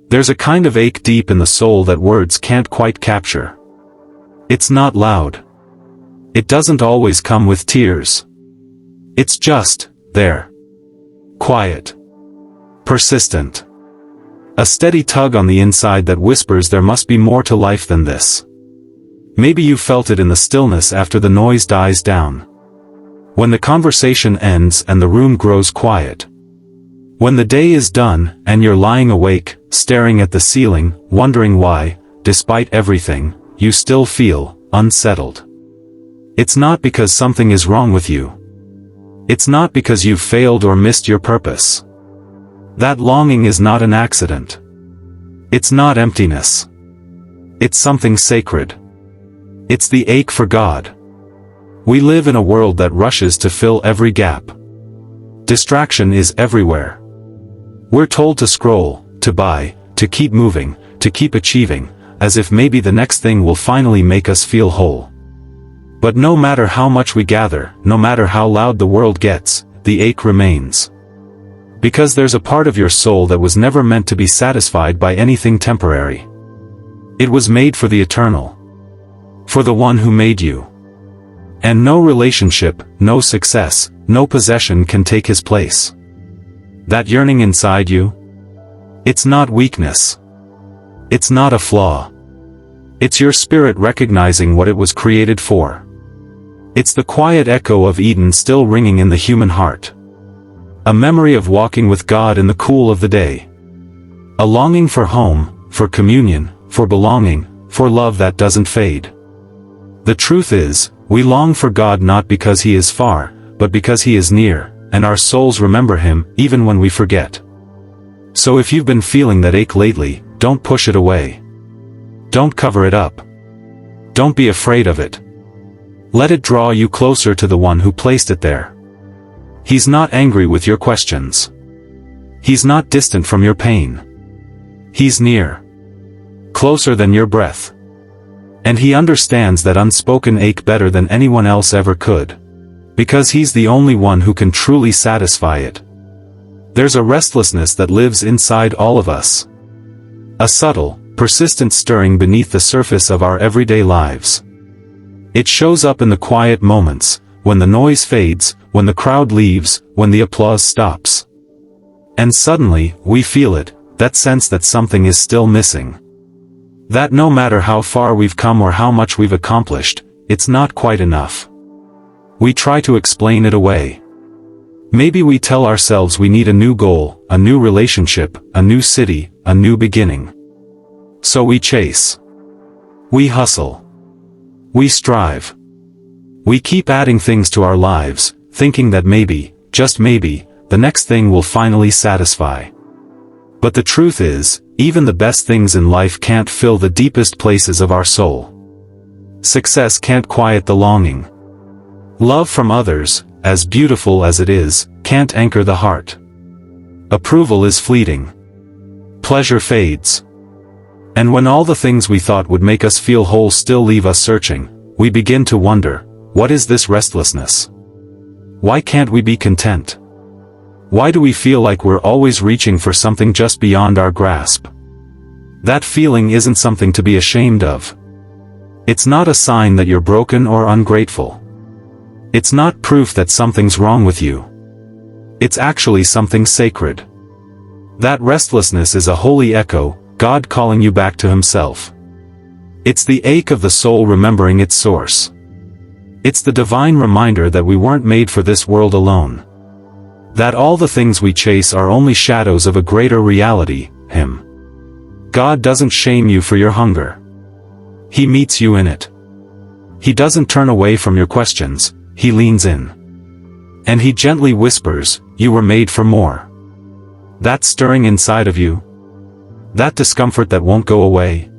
There's a kind of ache deep in the soul that words can't quite capture. It's not loud. It doesn't always come with tears. It's just there. Quiet. Persistent. A steady tug on the inside that whispers there must be more to life than this. Maybe you felt it in the stillness after the noise dies down. When the conversation ends and the room grows quiet. When the day is done and you're lying awake, staring at the ceiling, wondering why, despite everything, you still feel unsettled. It's not because something is wrong with you. It's not because you've failed or missed your purpose. That longing is not an accident. It's not emptiness. It's something sacred. It's the ache for God. We live in a world that rushes to fill every gap. Distraction is everywhere. We're told to scroll, to buy, to keep moving, to keep achieving, as if maybe the next thing will finally make us feel whole. But no matter how much we gather, no matter how loud the world gets, the ache remains. Because there's a part of your soul that was never meant to be satisfied by anything temporary. It was made for the eternal. For the one who made you. And no relationship, no success, no possession can take his place. That yearning inside you? It's not weakness. It's not a flaw. It's your spirit recognizing what it was created for. It's the quiet echo of Eden still ringing in the human heart. A memory of walking with God in the cool of the day. A longing for home, for communion, for belonging, for love that doesn't fade. The truth is, we long for God not because He is far, but because He is near, and our souls remember Him even when we forget. So if you've been feeling that ache lately, don't push it away. Don't cover it up. Don't be afraid of it. Let it draw you closer to the one who placed it there. He's not angry with your questions. He's not distant from your pain. He's near. Closer than your breath. And He understands that unspoken ache better than anyone else ever could. Because He's the only one who can truly satisfy it. There's a restlessness that lives inside all of us. A subtle, persistent stirring beneath the surface of our everyday lives. It shows up in the quiet moments, when the noise fades, when the crowd leaves, when the applause stops. And suddenly, we feel it, that sense that something is still missing. That no matter how far we've come or how much we've accomplished, it's not quite enough. We try to explain it away. Maybe we tell ourselves we need a new goal, a new relationship, a new city, a new beginning. So we chase. We hustle. We strive. We keep adding things to our lives, thinking that maybe, just maybe, the next thing will finally satisfy. But the truth is, even the best things in life can't fill the deepest places of our soul. Success can't quiet the longing. Love from others, as beautiful as it is, can't anchor the heart. Approval is fleeting. Pleasure fades. And when all the things we thought would make us feel whole still leave us searching, we begin to wonder, what is this restlessness? Why can't we be content? Why do we feel like we're always reaching for something just beyond our grasp? That feeling isn't something to be ashamed of. It's not a sign that you're broken or ungrateful. It's not proof that something's wrong with you. It's actually something sacred. That restlessness is a holy echo, God calling you back to Himself. It's the ache of the soul remembering its source. It's the divine reminder that we weren't made for this world alone. That all the things we chase are only shadows of a greater reality, Him. God doesn't shame you for your hunger. He meets you in it. He doesn't turn away from your questions, He leans in. And He gently whispers, you were made for more. That stirring inside of you, that discomfort that won't go away,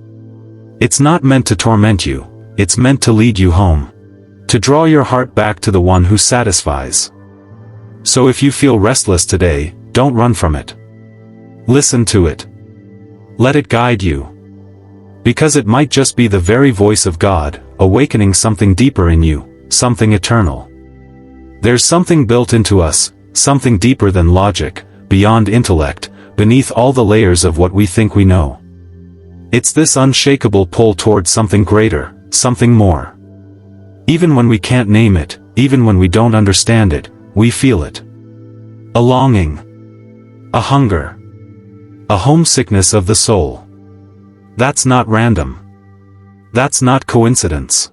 it's not meant to torment you, it's meant to lead you home. To draw your heart back to the one who satisfies. So if you feel restless today, don't run from it. Listen to it. Let it guide you. Because it might just be the very voice of God, awakening something deeper in you, something eternal. There's something built into us, something deeper than logic, beyond intellect, beneath all the layers of what we think we know. It's this unshakable pull towards something greater, something more. Even when we can't name it, even when we don't understand it, we feel it. A longing. A hunger. A homesickness of the soul. That's not random. That's not coincidence.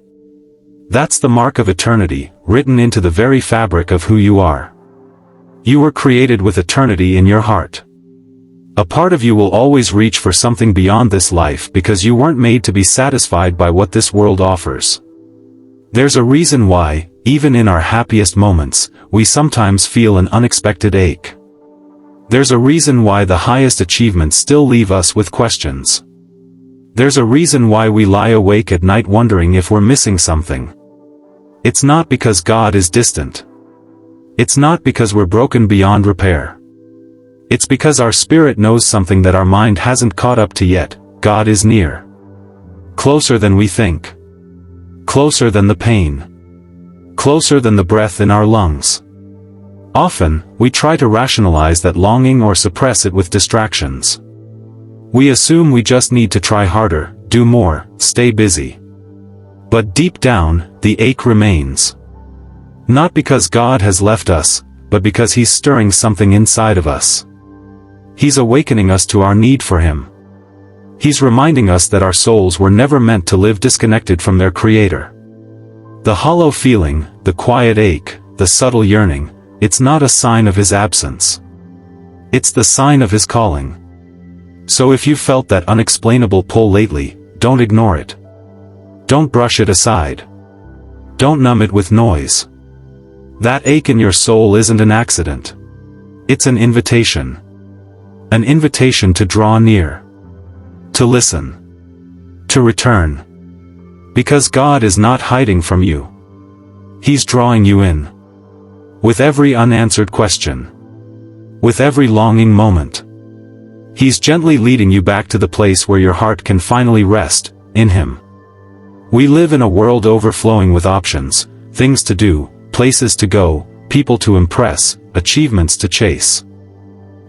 That's the mark of eternity, written into the very fabric of who you are. You were created with eternity in your heart. A part of you will always reach for something beyond this life because you weren't made to be satisfied by what this world offers. There's a reason why, even in our happiest moments, we sometimes feel an unexpected ache. There's a reason why the highest achievements still leave us with questions. There's a reason why we lie awake at night wondering if we're missing something. It's not because God is distant. It's not because we're broken beyond repair. It's because our spirit knows something that our mind hasn't caught up to yet. God is near. Closer than we think. Closer than the pain. Closer than the breath in our lungs. Often, we try to rationalize that longing or suppress it with distractions. We assume we just need to try harder, do more, stay busy. But deep down, the ache remains. Not because God has left us, but because He's stirring something inside of us. He's awakening us to our need for Him. He's reminding us that our souls were never meant to live disconnected from their Creator. The hollow feeling, the quiet ache, the subtle yearning, it's not a sign of His absence. It's the sign of His calling. So if you felt that unexplainable pull lately, don't ignore it. Don't brush it aside. Don't numb it with noise. That ache in your soul isn't an accident. It's an invitation. An invitation to draw near. To listen. To return. Because God is not hiding from you. He's drawing you in. With every unanswered question. With every longing moment. He's gently leading you back to the place where your heart can finally rest, in Him. We live in a world overflowing with options, things to do, places to go, people to impress, achievements to chase.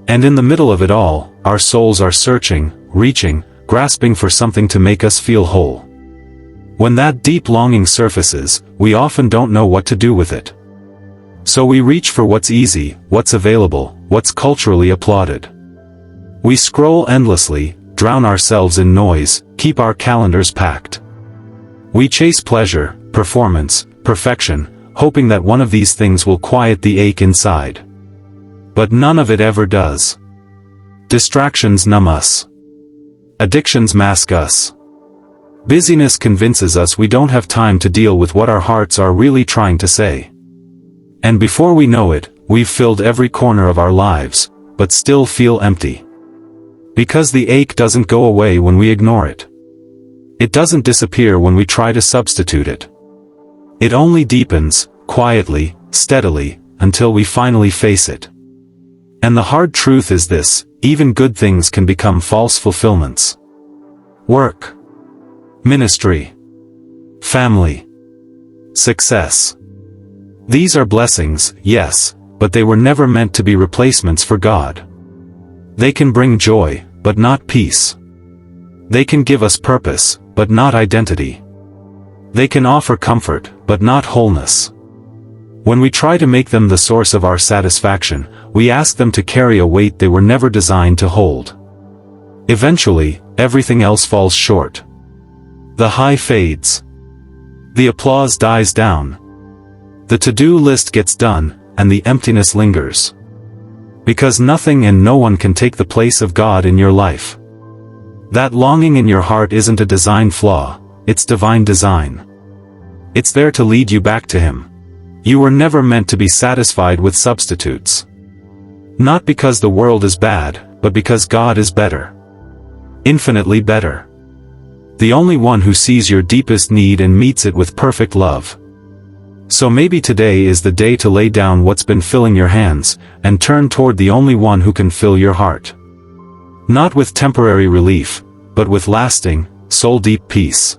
And in the middle of it all, our souls are searching, reaching, grasping for something to make us feel whole. When that deep longing surfaces, we often don't know what to do with it. So we reach for what's easy, what's available, what's culturally applauded. We scroll endlessly, drown ourselves in noise, keep our calendars packed. We chase pleasure, performance, perfection, hoping that one of these things will quiet the ache inside. But none of it ever does. Distractions numb us. Addictions mask us. Busyness convinces us we don't have time to deal with what our hearts are really trying to say. And before we know it, we've filled every corner of our lives, but still feel empty. Because the ache doesn't go away when we ignore it. It doesn't disappear when we try to substitute it. It only deepens, quietly, steadily, until we finally face it. And the hard truth is this, even good things can become false fulfillments. Work. Ministry. Family. Success. These are blessings, yes, but they were never meant to be replacements for God. They can bring joy, but not peace. They can give us purpose, but not identity. They can offer comfort, but not wholeness. When we try to make them the source of our satisfaction, we ask them to carry a weight they were never designed to hold. Eventually, everything else falls short. The high fades. The applause dies down. The to-do list gets done, and the emptiness lingers. Because nothing and no one can take the place of God in your life. That longing in your heart isn't a design flaw, it's divine design. It's there to lead you back to Him. You were never meant to be satisfied with substitutes. Not because the world is bad, but because God is better. Infinitely better. The only one who sees your deepest need and meets it with perfect love. So maybe today is the day to lay down what's been filling your hands, and turn toward the only one who can fill your heart. Not with temporary relief, but with lasting, soul-deep peace.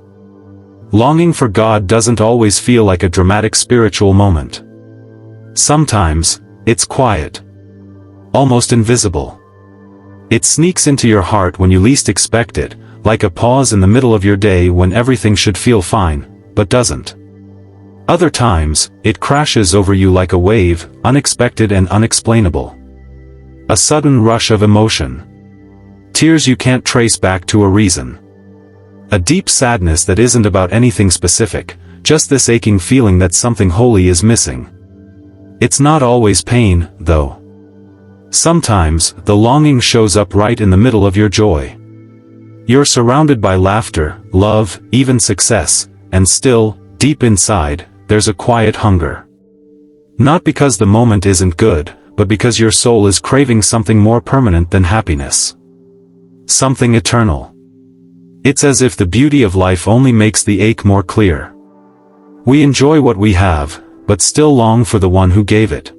Longing for God doesn't always feel like a dramatic spiritual moment. Sometimes, it's quiet. Almost invisible. It sneaks into your heart when you least expect it, like a pause in the middle of your day when everything should feel fine, but doesn't. Other times, it crashes over you like a wave, unexpected and unexplainable. A sudden rush of emotion. Tears you can't trace back to a reason. A deep sadness that isn't about anything specific, just this aching feeling that something holy is missing. It's not always pain, though. Sometimes, the longing shows up right in the middle of your joy. You're surrounded by laughter, love, even success, and still, deep inside, there's a quiet hunger. Not because the moment isn't good, but because your soul is craving something more permanent than happiness. Something eternal. It's as if the beauty of life only makes the ache more clear. We enjoy what we have, but still long for the one who gave it.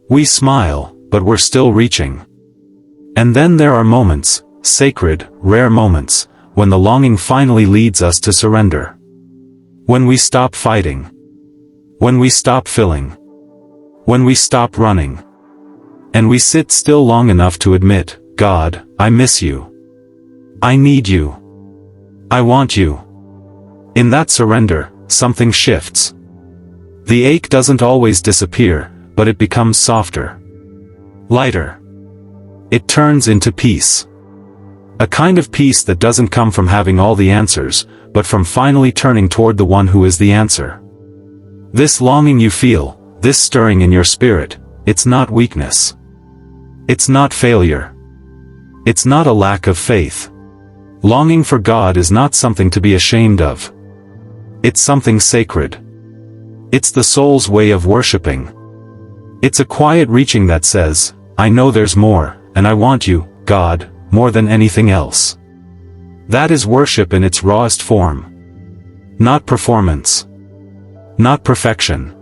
We smile, but we're still reaching. And then there are moments, sacred, rare moments, when the longing finally leads us to surrender. When we stop fighting. When we stop filling. When we stop running. And we sit still long enough to admit, God, I miss you. I need you. I want you. In that surrender, something shifts. The ache doesn't always disappear, but it becomes softer. Lighter. It turns into peace. A kind of peace that doesn't come from having all the answers, but from finally turning toward the one who is the answer. This longing you feel, this stirring in your spirit, it's not weakness. It's not failure. It's not a lack of faith. Longing for God is not something to be ashamed of. It's something sacred. It's the soul's way of worshiping. It's a quiet reaching that says, I know there's more, and I want you, God, more than anything else. That is worship in its rawest form. Not performance. Not perfection.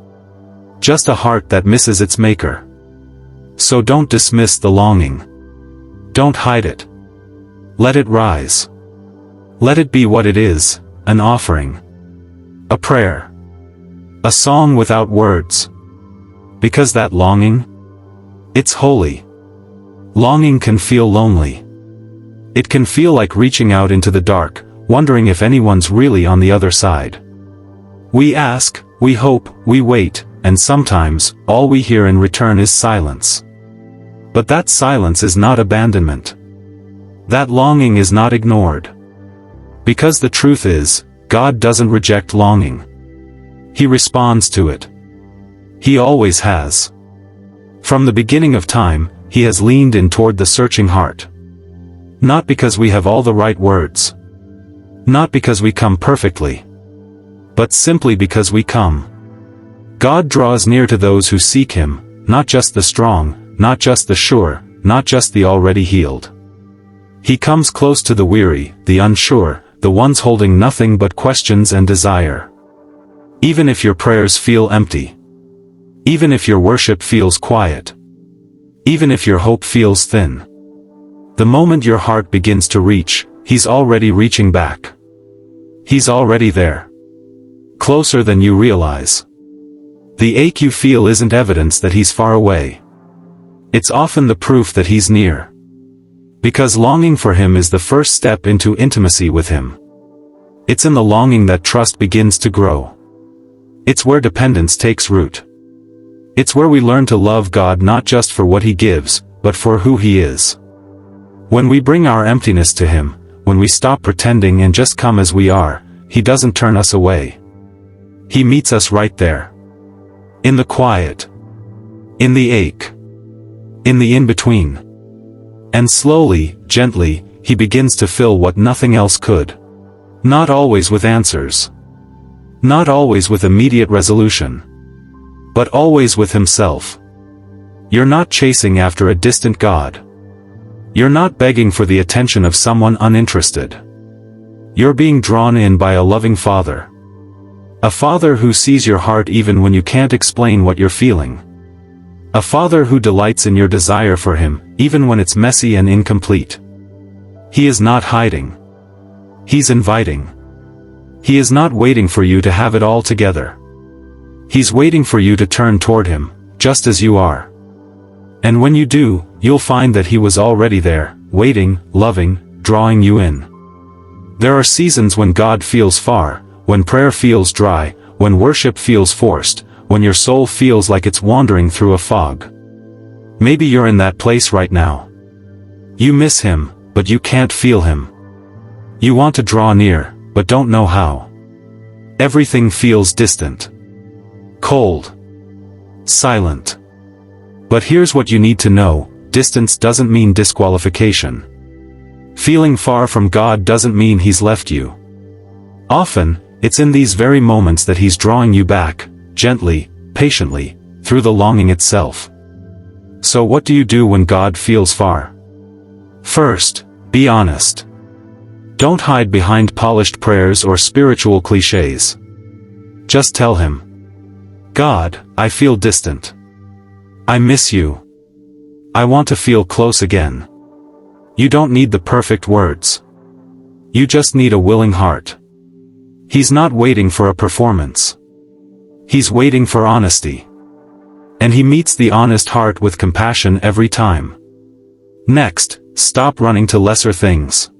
Just a heart that misses its maker. So don't dismiss the longing. Don't hide it. Let it rise. Let it be what it is, an offering. A prayer. A song without words. Because that longing? It's holy. Longing can feel lonely. It can feel like reaching out into the dark, wondering if anyone's really on the other side. We ask, we hope, we wait, and sometimes, all we hear in return is silence. But that silence is not abandonment. That longing is not ignored. Because the truth is, God doesn't reject longing. He responds to it. He always has. From the beginning of time, He has leaned in toward the searching heart. Not because we have all the right words. Not because we come perfectly. But simply because we come. God draws near to those who seek Him, not just the strong, not just the sure, not just the already healed. He comes close to the weary, the unsure, the ones holding nothing but questions and desire. Even if your prayers feel empty. Even if your worship feels quiet. Even if your hope feels thin. The moment your heart begins to reach, He's already reaching back. He's already there. Closer than you realize. The ache you feel isn't evidence that He's far away. It's often the proof that He's near. Because longing for Him is the first step into intimacy with Him. It's in the longing that trust begins to grow. It's where dependence takes root. It's where we learn to love God not just for what He gives, but for who He is. When we bring our emptiness to Him, when we stop pretending and just come as we are, He doesn't turn us away. He meets us right there. In the quiet. In the ache. In the in-between. And slowly, gently, He begins to fill what nothing else could. Not always with answers. Not always with immediate resolution. But always with Himself. You're not chasing after a distant God. You're not begging for the attention of someone uninterested. You're being drawn in by a loving Father. A Father who sees your heart even when you can't explain what you're feeling. A Father who delights in your desire for Him, even when it's messy and incomplete. He is not hiding. He's inviting. He is not waiting for you to have it all together. He's waiting for you to turn toward Him, just as you are. And when you do, you'll find that He was already there, waiting, loving, drawing you in. There are seasons when God feels far, when prayer feels dry, when worship feels forced, when your soul feels like it's wandering through a fog. Maybe you're in that place right now. You miss him, but you can't feel him. You want to draw near, but don't know how. Everything feels distant, cold, silent. But here's what you need to know: distance doesn't mean disqualification. Feeling far from God doesn't mean he's left you. Often, it's in these very moments that he's drawing you back, gently, patiently, through the longing itself. So what do you do when God feels far? First, be honest. Don't hide behind polished prayers or spiritual cliches. Just tell him, God, I feel distant. I miss you. I want to feel close again. You don't need the perfect words. You just need a willing heart. He's not waiting for a performance. He's waiting for honesty. And he meets the honest heart with compassion every time. Next, stop running to lesser things.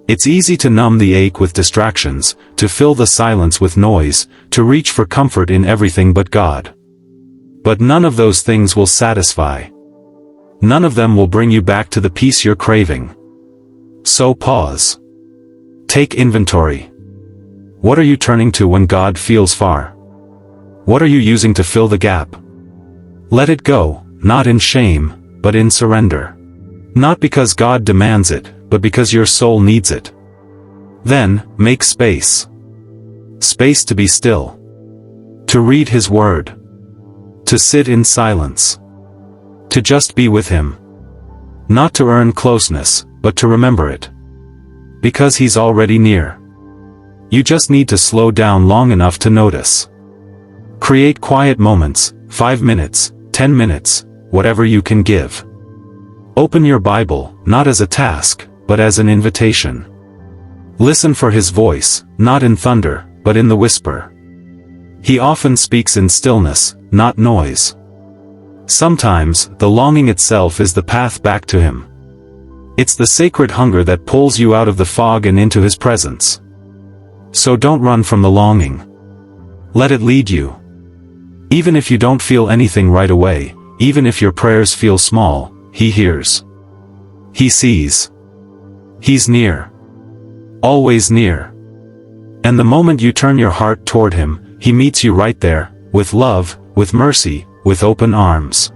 It's easy to numb the ache with distractions, to fill the silence with noise, to reach for comfort in everything but God. But none of those things will satisfy. None of them will bring you back to the peace you're craving. So pause. Take inventory. What are you turning to when God feels far? What are you using to fill the gap? Let it go, not in shame, but in surrender. Not because God demands it, but because your soul needs it. Then, make space. Space to be still. To read his word. To sit in silence. To just be with him. Not to earn closeness, but to remember it. Because he's already near. You just need to slow down long enough to notice. Create quiet moments, 5 minutes, 10 minutes, whatever you can give. Open your Bible, not as a task, but as an invitation. Listen for his voice, not in thunder, but in the whisper. He often speaks in stillness, not noise. Sometimes, the longing itself is the path back to him. It's the sacred hunger that pulls you out of the fog and into his presence. So don't run from the longing. Let it lead you. Even if you don't feel anything right away, even if your prayers feel small, he hears. He sees. He's near. Always near. And the moment you turn your heart toward him, he meets you right there, with love, with mercy, with open arms.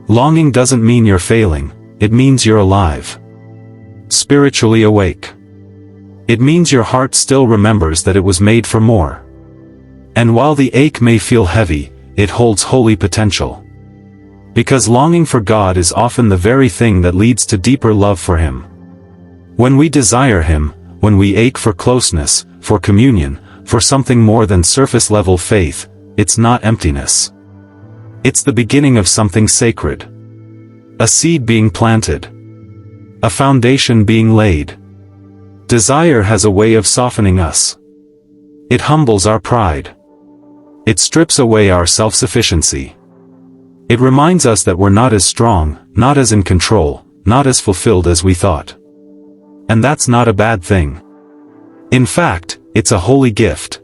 Longing doesn't mean you're failing, it means you're alive. Spiritually awake. It means your heart still remembers that it was made for more. And while the ache may feel heavy, it holds holy potential. Because longing for God is often the very thing that leads to deeper love for him. When we desire him, when we ache for closeness, for communion, for something more than surface-level faith, it's not emptiness. It's the beginning of something sacred. A seed being planted. A foundation being laid. Desire has a way of softening us. It humbles our pride. It strips away our self-sufficiency. It reminds us that we're not as strong, not as in control, not as fulfilled as we thought. And that's not a bad thing. In fact, it's a holy gift.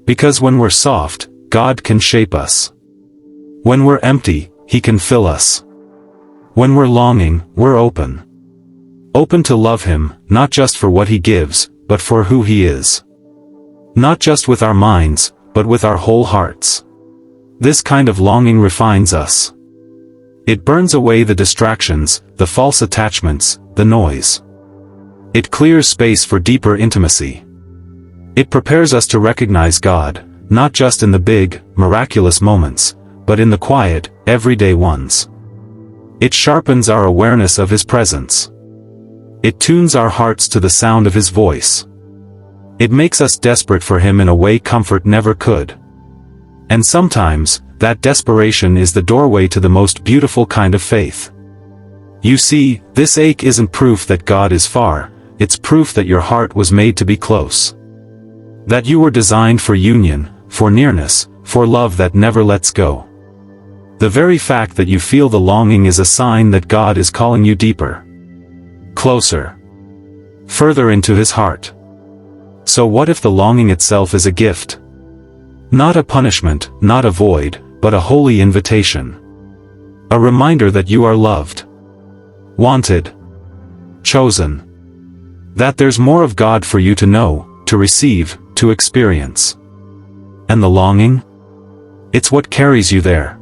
Because when we're soft, God can shape us. When we're empty, he can fill us. When we're longing, we're open. Open to love him, not just for what he gives, but for who he is. Not just with our minds, but with our whole hearts. This kind of longing refines us. It burns away the distractions, the false attachments, the noise. It clears space for deeper intimacy. It prepares us to recognize God, not just in the big, miraculous moments, but in the quiet, everyday ones. It sharpens our awareness of his presence. It tunes our hearts to the sound of his voice. It makes us desperate for him in a way comfort never could. And sometimes, that desperation is the doorway to the most beautiful kind of faith. You see, this ache isn't proof that God is far, it's proof that your heart was made to be close. That you were designed for union, for nearness, for love that never lets go. The very fact that you feel the longing is a sign that God is calling you deeper. Closer. Further into his heart. So what if the longing itself is a gift? Not a punishment, not a void, but a holy invitation. A reminder that you are loved. Wanted. Chosen. That there's more of God for you to know, to receive, to experience. And the longing? It's what carries you there.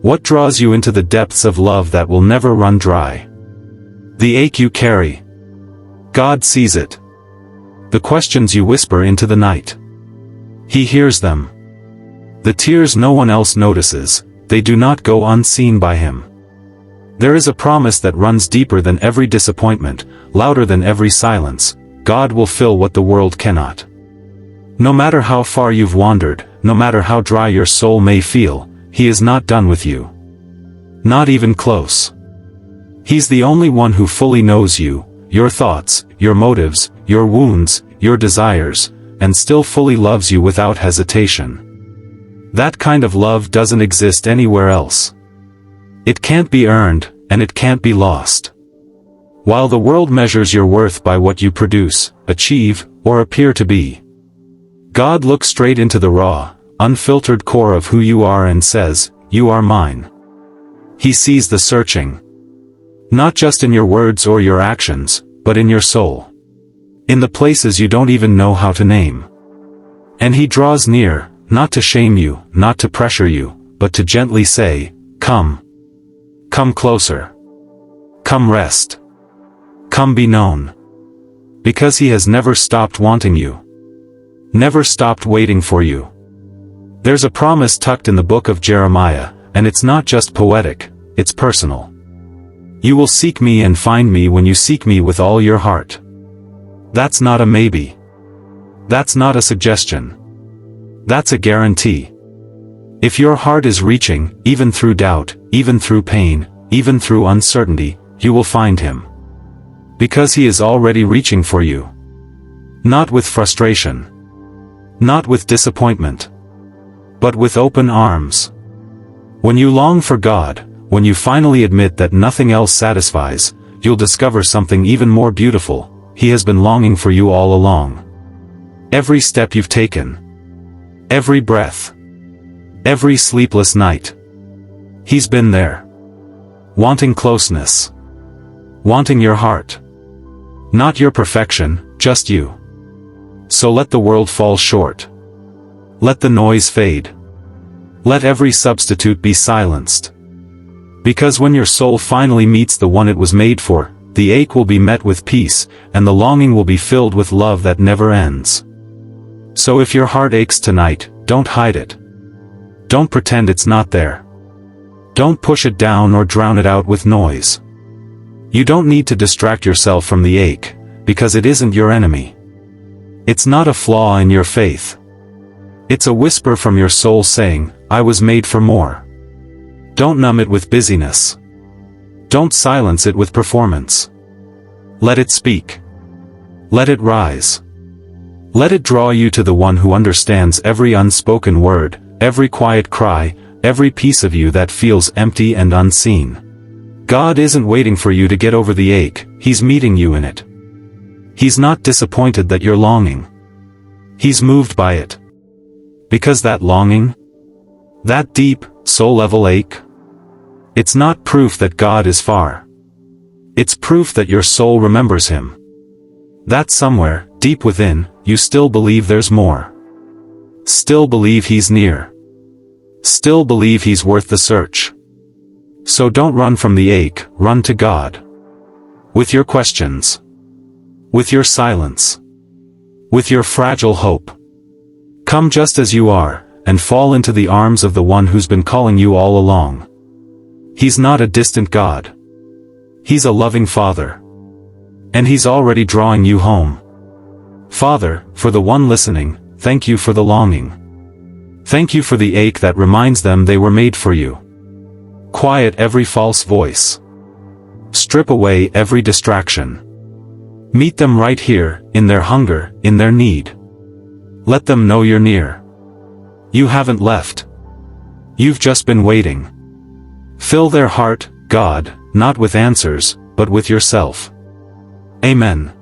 What draws you into the depths of love that will never run dry. The ache you carry. God sees it. The questions you whisper into the night. He hears them. The tears no one else notices, they do not go unseen by him. There is a promise that runs deeper than every disappointment, louder than every silence. God will fill what the world cannot. No matter how far you've wandered, no matter how dry your soul may feel, he is not done with you. Not even close. He's the only one who fully knows you, your thoughts, your motives, your wounds, your desires, and still fully loves you without hesitation. That kind of love doesn't exist anywhere else. It can't be earned, and it can't be lost. While the world measures your worth by what you produce, achieve, or appear to be, God looks straight into the raw, unfiltered core of who you are and says, "You are mine." He sees the searching. Not just in your words or your actions, but in your soul. In the places you don't even know how to name. And he draws near, not to shame you, not to pressure you, but to gently say, "Come. Come closer. Come rest. Come be known." Because he has never stopped wanting you. Never stopped waiting for you. There's a promise tucked in the book of Jeremiah, and it's not just poetic, it's personal. You will seek me and find me when you seek me with all your heart. That's not a maybe. That's not a suggestion. That's a guarantee. If your heart is reaching, even through doubt, even through pain, even through uncertainty, you will find him. Because he is already reaching for you. Not with frustration. Not with disappointment. But with open arms. When you long for God, when you finally admit that nothing else satisfies, you'll discover something even more beautiful. He has been longing for you all along. Every step you've taken. Every breath. Every sleepless night. He's been there. Wanting closeness. Wanting your heart. Not your perfection, just you. So let the world fall short. Let the noise fade. Let every substitute be silenced. Because when your soul finally meets the one it was made for, the ache will be met with peace, and the longing will be filled with love that never ends. So if your heart aches tonight, don't hide it. Don't pretend it's not there. Don't push it down or drown it out with noise. You don't need to distract yourself from the ache, because it isn't your enemy. It's not a flaw in your faith. It's a whisper from your soul saying, "I was made for more." Don't numb it with busyness. Don't silence it with performance. Let it speak. Let it rise. Let it draw you to the one who understands every unspoken word, every quiet cry, every piece of you that feels empty and unseen. God isn't waiting for you to get over the ache, he's meeting you in it. He's not disappointed that you're longing. He's moved by it. Because that longing, that deep, soul-level ache, it's not proof that God is far. It's proof that your soul remembers him. That somewhere, deep within, you still believe there's more. Still believe he's near. Still believe he's worth the search. So don't run from the ache, run to God. With your questions. With your silence. With your fragile hope. Come just as you are, and fall into the arms of the one who's been calling you all along. He's not a distant God. He's a loving Father. And he's already drawing you home. Father, for the one listening, thank you for the longing. Thank you for the ache that reminds them they were made for you. Quiet every false voice. Strip away every distraction. Meet them right here, in their hunger, in their need. Let them know you're near. You haven't left. You've just been waiting. Fill their heart, God, not with answers, but with yourself. Amen.